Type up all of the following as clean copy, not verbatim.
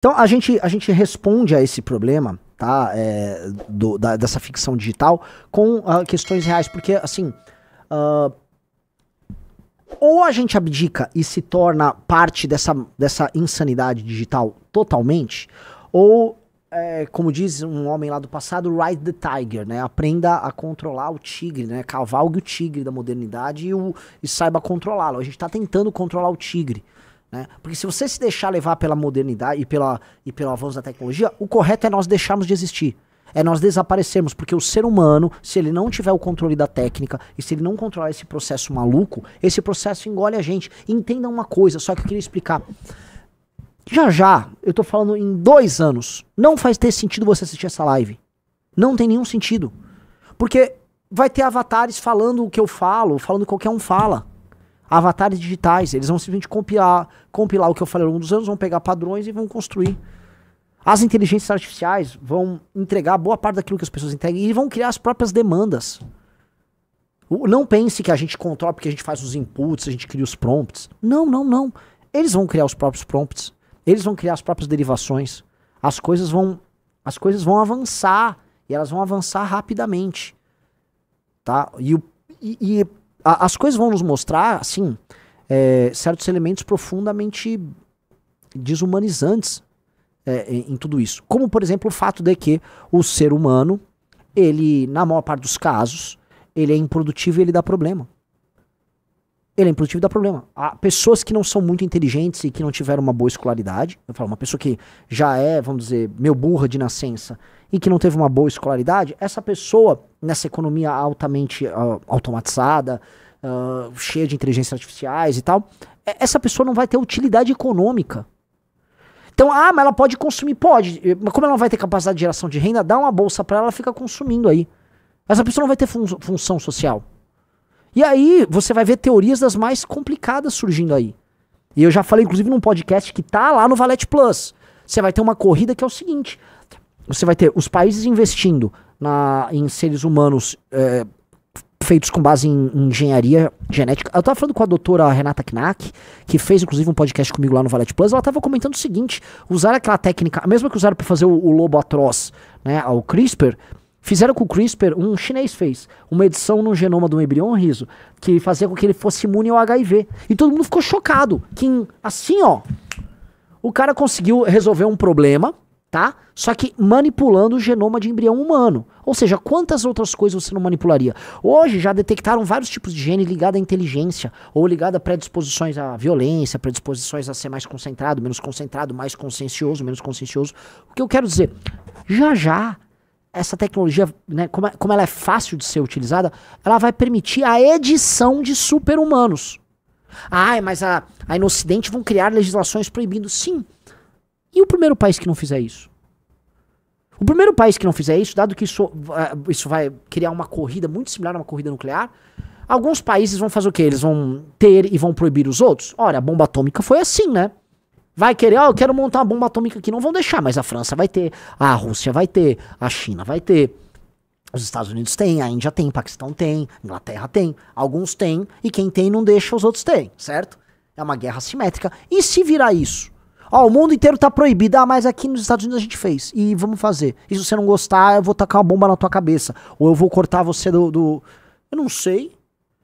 Então a gente responde a esse problema, tá? Dessa ficção digital com questões reais, porque assim, ou a gente abdica e se torna parte dessa insanidade digital totalmente, ou, como diz um homem lá do passado, ride the tiger, né? Aprenda a controlar o tigre, né? Cavalgue o tigre da modernidade e saiba controlá-lo. A gente tá tentando controlar o tigre. Né? Porque se você se deixar levar pela modernidade e pelo avanço da tecnologia, o correto é nós deixarmos de existir. É nós desaparecermos, porque o ser humano, se ele não tiver o controle da técnica e se ele não controlar esse processo maluco, esse processo engole a gente. Entenda uma coisa, só que eu queria explicar. Já, eu tô falando em 2 anos, não faz ter sentido você assistir essa live. Não tem nenhum sentido. Porque vai ter avatares falando o que eu falo, falando o que qualquer um fala. Avatares digitais, eles vão simplesmente compilar o que eu falei ao longo dos anos, vão pegar padrões e vão construir. As inteligências artificiais vão entregar boa parte daquilo que as pessoas entregam e vão criar as próprias demandas. Não pense que a gente controla porque a gente faz os inputs, a gente cria os prompts. Não. Eles vão criar os próprios prompts. Eles vão criar as próprias derivações. As coisas vão avançar e elas vão avançar rapidamente. Tá? As coisas vão nos mostrar, assim, certos elementos profundamente desumanizantes em tudo isso. Como, por exemplo, o fato de que o ser humano, ele, na maior parte dos casos, ele é improdutivo e ele dá problema. Ele é improdutivo e dá problema. Há pessoas que não são muito inteligentes e que não tiveram uma boa escolaridade. Eu falo, uma pessoa que já é, vamos dizer, meio burra de nascença e que não teve uma boa escolaridade, essa pessoa, nessa economia altamente automatizada, cheia de inteligências artificiais e tal, essa pessoa não vai ter utilidade econômica. Então, mas ela pode consumir? Pode. Mas como ela não vai ter capacidade de geração de renda, dá uma bolsa pra ela, ela fica consumindo aí. Essa pessoa não vai ter função social. E aí, você vai ver teorias das mais complicadas surgindo aí. E eu já falei, inclusive, num podcast que tá lá no Valete Plus. Você vai ter uma corrida que é o seguinte: você vai ter os países investindo em seres humanos feitos com base em engenharia genética. Eu tava falando com a doutora Renata Knack, que fez inclusive um podcast comigo lá no Valete Plus. Ela tava comentando o seguinte: usar aquela técnica, a mesma que usaram para fazer o lobo atroz, né, o CRISPR. Fizeram com o CRISPR, um chinês fez uma edição no genoma do embrião riso, que fazia com que ele fosse imune ao HIV. E todo mundo ficou chocado, que assim, ó, o cara conseguiu resolver um problema, tá? Só que manipulando o genoma de embrião humano. Ou seja, quantas outras coisas você não manipularia? Hoje já detectaram vários tipos de gene ligado à inteligência, ou ligado a predisposições à violência, predisposições a ser mais concentrado, menos concentrado, mais consciencioso, menos consciencioso. O que eu quero dizer? Já essa tecnologia, né, como ela é fácil de ser utilizada, ela vai permitir a edição de super-humanos. Mas aí no Ocidente vão criar legislações proibindo. Sim. E o primeiro país que não fizer isso? O primeiro país que não fizer isso, dado que isso vai criar uma corrida muito similar a uma corrida nuclear, alguns países vão fazer o quê? Eles vão ter e vão proibir os outros? Olha, a bomba atômica foi assim, né? Vai querer, eu quero montar uma bomba atômica aqui, não vão deixar, mas a França vai ter, a Rússia vai ter, a China vai ter, os Estados Unidos tem, a Índia tem, Paquistão tem, Inglaterra tem, alguns têm, e quem tem não deixa os outros terem, certo? É uma guerra assimétrica. E se virar isso? O mundo inteiro tá proibido, mas aqui nos Estados Unidos a gente fez, e vamos fazer. E se você não gostar, eu vou tacar uma bomba na tua cabeça, ou eu vou cortar você eu não sei.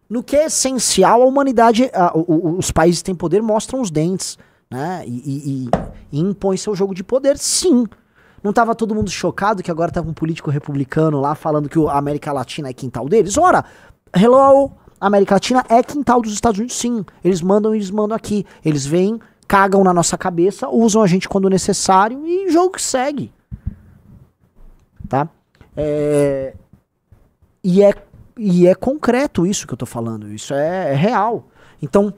No que é essencial, a humanidade, os países que têm poder mostram os dentes, né? E impõe seu jogo de poder, sim. Não tava todo mundo chocado que agora tá um político republicano lá falando que a América Latina é quintal deles? Ora, hello, a América Latina é quintal dos Estados Unidos, sim. Eles mandam aqui. Eles vêm, cagam na nossa cabeça, usam a gente quando necessário e jogo que segue. Tá? E é concreto isso que eu tô falando. Isso é real. Então,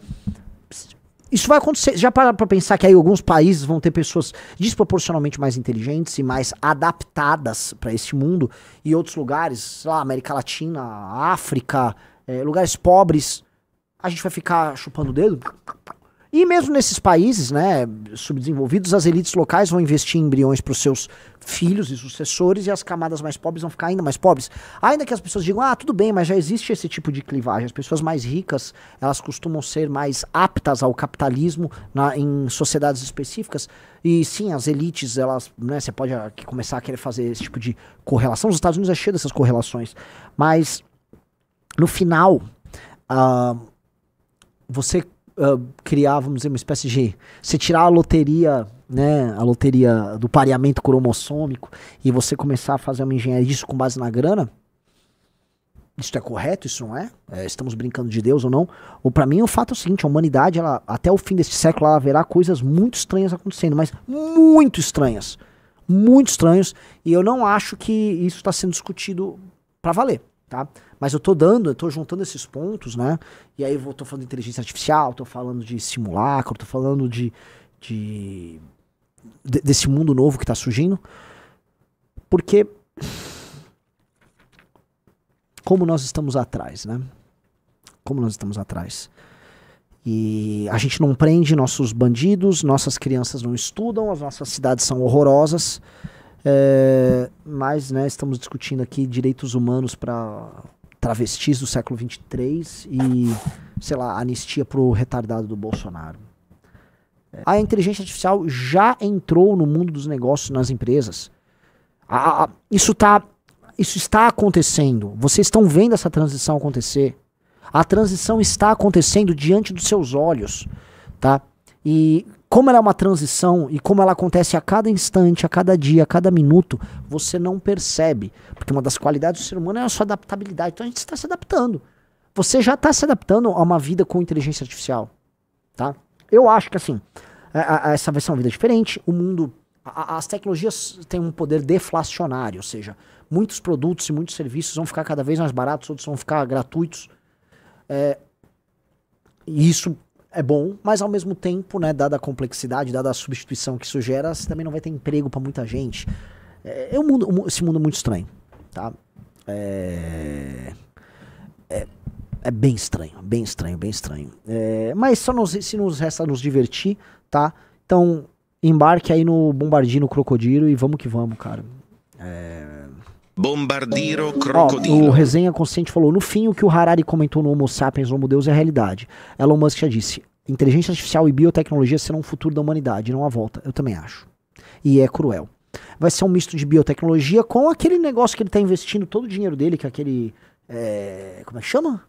isso vai acontecer. Já para pra pensar que aí alguns países vão ter pessoas desproporcionalmente mais inteligentes e mais adaptadas para esse mundo, e outros lugares, sei lá, América Latina, África, lugares pobres, a gente vai ficar chupando o dedo? E mesmo nesses países, né, subdesenvolvidos, as elites locais vão investir em embriões para os seus filhos e sucessores, e as camadas mais pobres vão ficar ainda mais pobres. Ainda que as pessoas digam, tudo bem, mas já existe esse tipo de clivagem. As pessoas mais ricas, elas costumam ser mais aptas ao capitalismo em sociedades específicas. E sim, as elites, elas, né, você pode começar a querer fazer esse tipo de correlação. Os Estados Unidos é cheio dessas correlações. Mas, no final, você criar, vamos dizer, uma espécie de... Você tirar a loteria, né, a loteria do pareamento cromossômico, e você começar a fazer uma engenharia disso com base na grana, isso é correto, isso não é? Estamos brincando de Deus ou não? Ou para mim o fato é o seguinte, a humanidade, ela, até o fim desse século, ela verá coisas muito estranhas acontecendo, mas muito estranhas, e eu não acho que isso está sendo discutido para valer, tá? Mas eu tô juntando esses pontos, né? E aí tô falando de inteligência artificial, tô falando de simulacro, tô falando desse mundo novo que tá surgindo. Porque como nós estamos atrás, né? Como nós estamos atrás. E a gente não prende nossos bandidos, nossas crianças não estudam, as nossas cidades são horrorosas. Mas, né, estamos discutindo aqui direitos humanos para travestis do século 23 e, sei lá, anistia pro retardado do Bolsonaro. A inteligência artificial já entrou no mundo dos negócios, nas empresas. Isso está acontecendo. Vocês estão vendo essa transição acontecer. A transição está acontecendo diante dos seus olhos, tá? E como ela é uma transição e como ela acontece a cada instante, a cada dia, a cada minuto, você não percebe. Porque uma das qualidades do ser humano é a sua adaptabilidade. Então a gente está se adaptando. Você já está se adaptando a uma vida com inteligência artificial, tá? Eu acho que assim, essa vai ser uma vida diferente. O mundo, as tecnologias têm um poder deflacionário, ou seja, muitos produtos e muitos serviços vão ficar cada vez mais baratos, outros vão ficar gratuitos. E isso é bom, mas ao mesmo tempo, né, dada a complexidade, dada a substituição que isso gera, você também não vai ter emprego pra muita gente. Esse mundo é muito estranho, tá? É bem estranho, bem estranho, bem estranho. Mas se nos resta nos divertir, tá? Então, embarque aí no Bombardino Crocodilo e vamos que vamos, cara. Bombardiro Crocodilo. O Resenha Consciente falou, no fim, o que o Harari comentou no Homo Sapiens, Homo Deus, é a realidade. Elon Musk já disse, inteligência artificial e biotecnologia serão o futuro da humanidade, não a volta. Eu também acho. E é cruel. Vai ser um misto de biotecnologia com aquele negócio que ele tá investindo todo o dinheiro dele, que é aquele... como é que chama?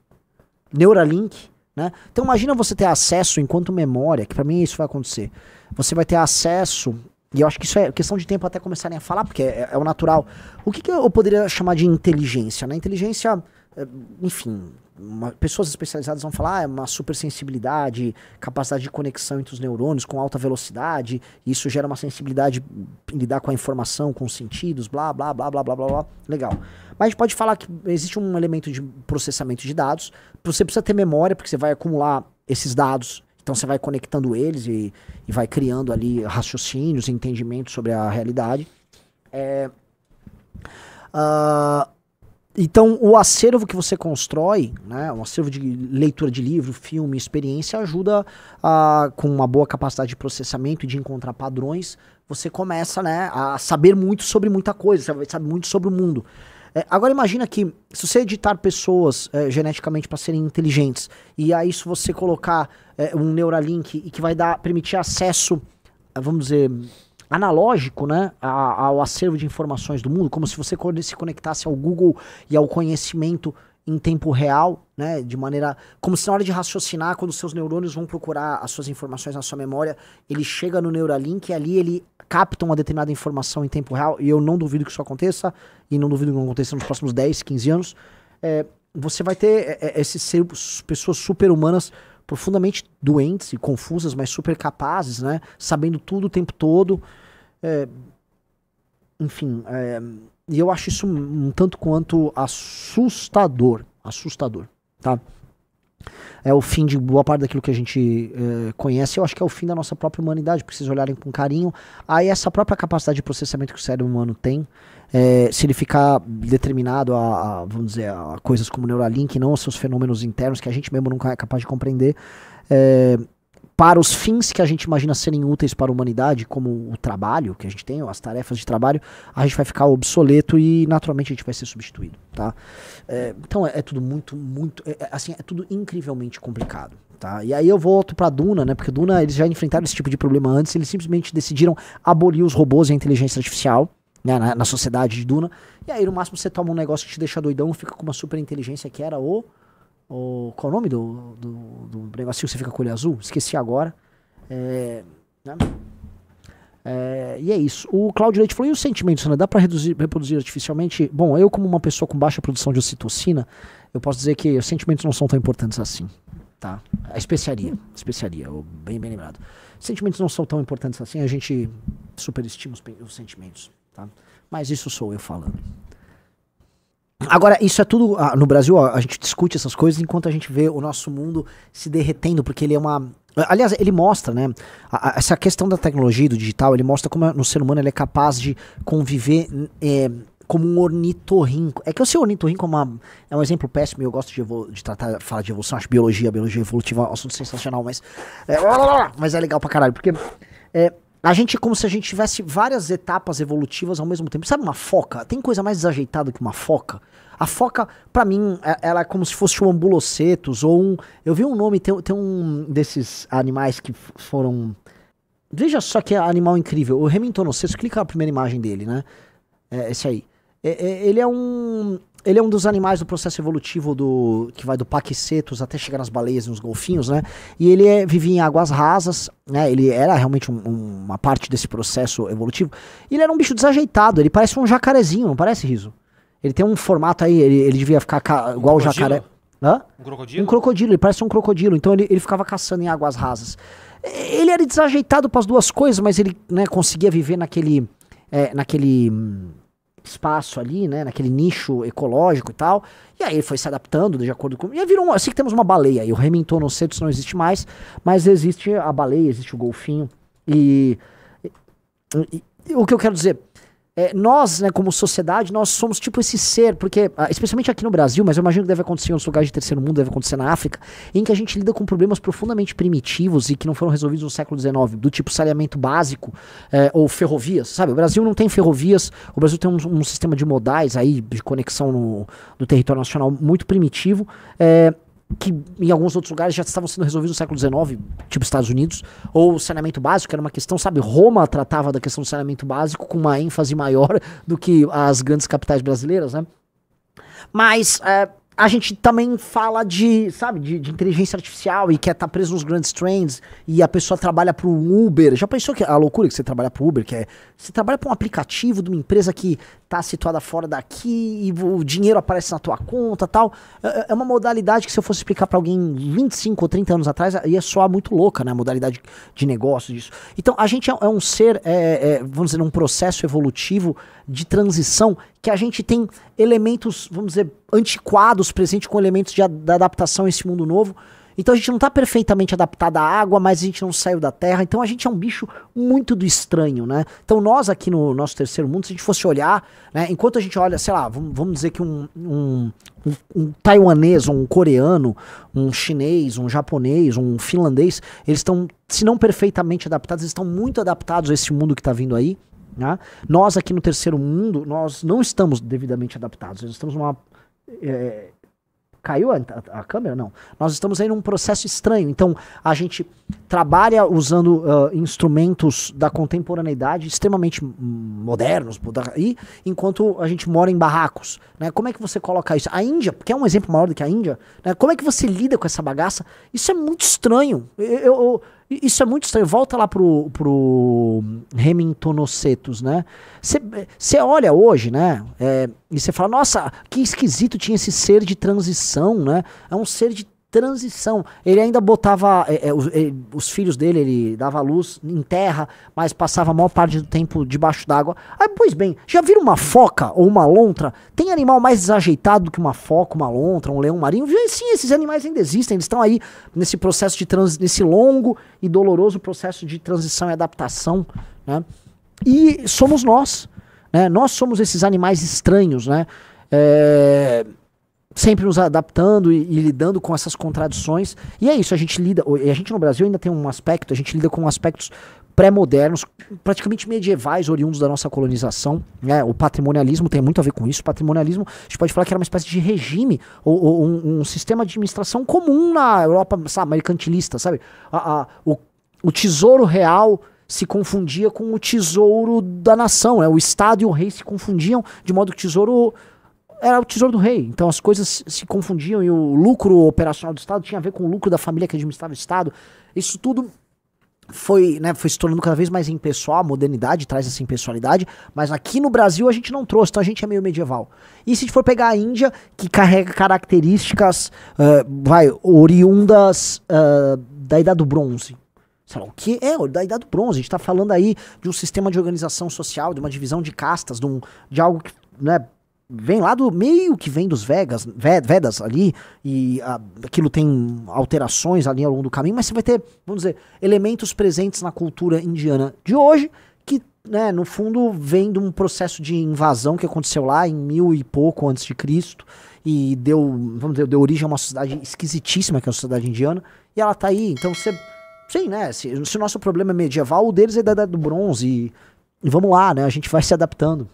Neuralink, né? Então imagina você ter acesso enquanto memória, que pra mim isso vai acontecer. Você vai ter acesso... E eu acho que isso é questão de tempo até começarem a falar, porque é o natural. O que eu poderia chamar de inteligência? Né? Inteligência, enfim, pessoas especializadas vão falar, é uma supersensibilidade, capacidade de conexão entre os neurônios com alta velocidade, e isso gera uma sensibilidade em lidar com a informação, com os sentidos, blá, blá, blá, blá, blá, blá, blá. Legal. Mas a gente pode falar que existe um elemento de processamento de dados, você precisa ter memória, porque você vai acumular esses dados. Então você vai conectando eles e vai criando ali raciocínios e entendimentos sobre a realidade. Então o acervo que você constrói, né, um acervo de leitura de livro, filme, experiência, ajuda com uma boa capacidade de processamento e de encontrar padrões, você começa, né, a saber muito sobre muita coisa, você sabe muito sobre o mundo. Agora imagina que se você editar pessoas geneticamente para serem inteligentes e aí se você colocar um Neuralink e que vai permitir acesso, vamos dizer, analógico, né, ao acervo de informações do mundo, como se você se conectasse ao Google e ao conhecimento em tempo real, né, de maneira, como se na hora de raciocinar, quando os seus neurônios vão procurar as suas informações na sua memória, ele chega no Neuralink e ali ele capta uma determinada informação em tempo real, e eu não duvido que isso aconteça, e não duvido que não aconteça nos próximos 10, 15 anos, você vai ter pessoas super-humanas profundamente doentes e confusas, mas super capazes, né, sabendo tudo o tempo todo, enfim, e eu acho isso um tanto quanto assustador, tá? É o fim de boa parte daquilo que a gente conhece. Eu acho que é o fim da nossa própria humanidade, porque vocês olharem com carinho. Aí essa própria capacidade de processamento que o cérebro humano tem, se ele ficar determinado vamos dizer, a coisas como Neuralink, não aos seus fenômenos internos, que a gente mesmo não é capaz de compreender, para os fins que a gente imagina serem úteis para a humanidade, como o trabalho que a gente tem, ou as tarefas de trabalho, a gente vai ficar obsoleto e naturalmente a gente vai ser substituído, tá? Então é tudo assim, é tudo incrivelmente complicado, tá? E aí eu volto pra Duna, né? Porque Duna, eles já enfrentaram esse tipo de problema antes, eles simplesmente decidiram abolir os robôs e a inteligência artificial, né, na sociedade de Duna, e aí no máximo você toma um negócio que te deixa doidão, fica com uma super inteligência que era qual é o nome do negocinho que você fica com o olho azul? Esqueci agora. Né? E é isso. O Claudio Leite falou, e os sentimentos, né? Dá pra reproduzir artificialmente? Bom, eu como uma pessoa com baixa produção de ocitocina, eu posso dizer que os sentimentos não são tão importantes assim, tá? A especiaria, bem lembrado. Sentimentos não são tão importantes assim, a gente superestima os sentimentos, tá? Mas isso sou eu falando. Agora, isso é tudo, no Brasil, a gente discute essas coisas enquanto a gente vê o nosso mundo se derretendo, porque ele é uma... Aliás, ele mostra, né, essa questão da tecnologia e do digital, ele mostra como no ser humano ele é capaz de conviver como um ornitorrinco. É que eu sei ornitorrinco é um exemplo péssimo, e eu gosto de falar de evolução, acho biologia evolutiva é um assunto sensacional, mas é legal pra caralho, porque... a gente é como se a gente tivesse várias etapas evolutivas ao mesmo tempo. Sabe uma foca? Tem coisa mais desajeitada que uma foca? A foca, pra mim, ela é como se fosse um ambulocetus ou um... Eu vi um nome, tem um desses animais que foram... Veja só que animal incrível. O Hemingtonocetus, clica na primeira imagem dele, né? Esse aí. Ele é um dos animais do processo evolutivo que vai do Paquicetus até chegar nas baleias e nos golfinhos, né? E ele vivia em águas rasas, né? Ele era realmente uma parte desse processo evolutivo. E ele era um bicho desajeitado, ele parece um jacarezinho, não parece, Riso? Ele tem um formato aí, ele devia ficar igual o jacaré. Hã? Um crocodilo? Um crocodilo, ele parece um crocodilo, então ele ficava caçando em águas rasas. Ele era desajeitado para as duas coisas, mas ele, né, conseguia viver naquele espaço ali, né, naquele nicho ecológico e tal, e aí ele foi se adaptando de acordo com... E aí virou assim que temos uma baleia, e o Hemingtonocetus não existe mais, mas existe a baleia, existe o golfinho, e o que eu quero dizer... nós, né, como sociedade, nós somos tipo esse ser, porque, especialmente aqui no Brasil, mas eu imagino que deve acontecer em outros lugares de terceiro mundo, deve acontecer na África, em que a gente lida com problemas profundamente primitivos e que não foram resolvidos no século XIX, do tipo saneamento básico ou ferrovias, sabe? O Brasil não tem ferrovias, o Brasil tem um sistema de modais aí, de conexão no território nacional muito primitivo, que em alguns outros lugares já estavam sendo resolvidos no século XIX, tipo Estados Unidos, ou o saneamento básico, era uma questão, sabe, Roma tratava da questão do saneamento básico com uma ênfase maior do que as grandes capitais brasileiras, né? Mas a gente também fala de inteligência artificial e quer estar preso nos grandes trends e a pessoa trabalha para um Uber. Já pensou que a loucura que você trabalha para o Uber, você trabalha para um aplicativo de uma empresa que está situada fora daqui e o dinheiro aparece na tua conta e tal. É uma modalidade que se eu fosse explicar para alguém 25 ou 30 anos atrás ia soar muito louca, né? A modalidade de negócio disso. Então a gente é um ser, vamos dizer, um processo evolutivo de transição que a gente tem elementos, vamos dizer, antiquados presentes com elementos da adaptação a esse mundo novo. Então a gente não está perfeitamente adaptado à água, mas a gente não saiu da terra. Então a gente é um bicho muito do estranho, né? Então nós aqui no nosso terceiro mundo, se a gente fosse olhar, né, enquanto a gente olha, sei lá, vamos dizer que um taiwanês, um coreano, um chinês, um japonês, um finlandês, eles estão, se não perfeitamente adaptados, eles estão muito adaptados a esse mundo que está vindo aí. Né? Nós aqui no terceiro mundo, nós não estamos devidamente adaptados. Nós estamos numa... Caiu a câmera? Não. Nós estamos aí num processo estranho. Então, a gente trabalha usando instrumentos da contemporaneidade extremamente modernos, enquanto a gente mora em barracos. Né? Como é que você coloca isso? A Índia, que é um exemplo maior do que a Índia, né? Como é que você lida com essa bagaça? Isso é muito estranho. Isso é muito estranho. Volta lá pro Hemingtonocetus, né? Você olha hoje, né? E você fala, nossa, que esquisito tinha esse ser de transição, né? É um ser de transição. Ele ainda botava os filhos dele, ele dava luz em terra, mas passava a maior parte do tempo debaixo d'água. Pois bem, já viram uma foca ou uma lontra? Tem animal mais desajeitado do que uma foca, uma lontra, um leão marinho? Sim, esses animais ainda existem, eles estão aí nesse processo nesse longo e doloroso processo de transição e adaptação, né? E somos nós, né? Nós somos esses animais estranhos, né? sempre nos adaptando e lidando com essas contradições. E é isso, a gente lida, e a gente no Brasil ainda tem um aspecto, a gente lida com aspectos pré-modernos, praticamente medievais, oriundos da nossa colonização, né? O patrimonialismo tem muito a ver com isso. O patrimonialismo, a gente pode falar que era uma espécie de regime, ou um sistema de administração comum na Europa, sabe, mercantilista, sabe? O tesouro real se confundia com o tesouro da nação, né? O Estado e o rei se confundiam, de modo que o tesouro era o tesouro do rei. Então as coisas se confundiam e o lucro operacional do Estado tinha a ver com o lucro da família que administrava o Estado. Isso tudo foi se tornando cada vez mais impessoal. A modernidade traz essa impessoalidade, mas aqui no Brasil a gente não trouxe, então a gente é meio medieval. E se a gente for pegar a Índia, que carrega características oriundas da Idade do Bronze, sei lá, o que é da Idade do Bronze, a gente tá falando aí de um sistema de organização social, de uma divisão de castas, de algo que, né, vem lá do meio que vem dos Vedas ali, e aquilo tem alterações ali ao longo do caminho, mas você vai ter, vamos dizer, elementos presentes na cultura indiana de hoje, que, né, no fundo vem de um processo de invasão que aconteceu lá em 1000 e pouco antes de Cristo, e deu origem a uma sociedade esquisitíssima, que é a sociedade indiana, e ela tá aí, então sim, né, se o nosso problema é medieval, o deles é da Idade do Bronze, e vamos lá, né, a gente vai se adaptando.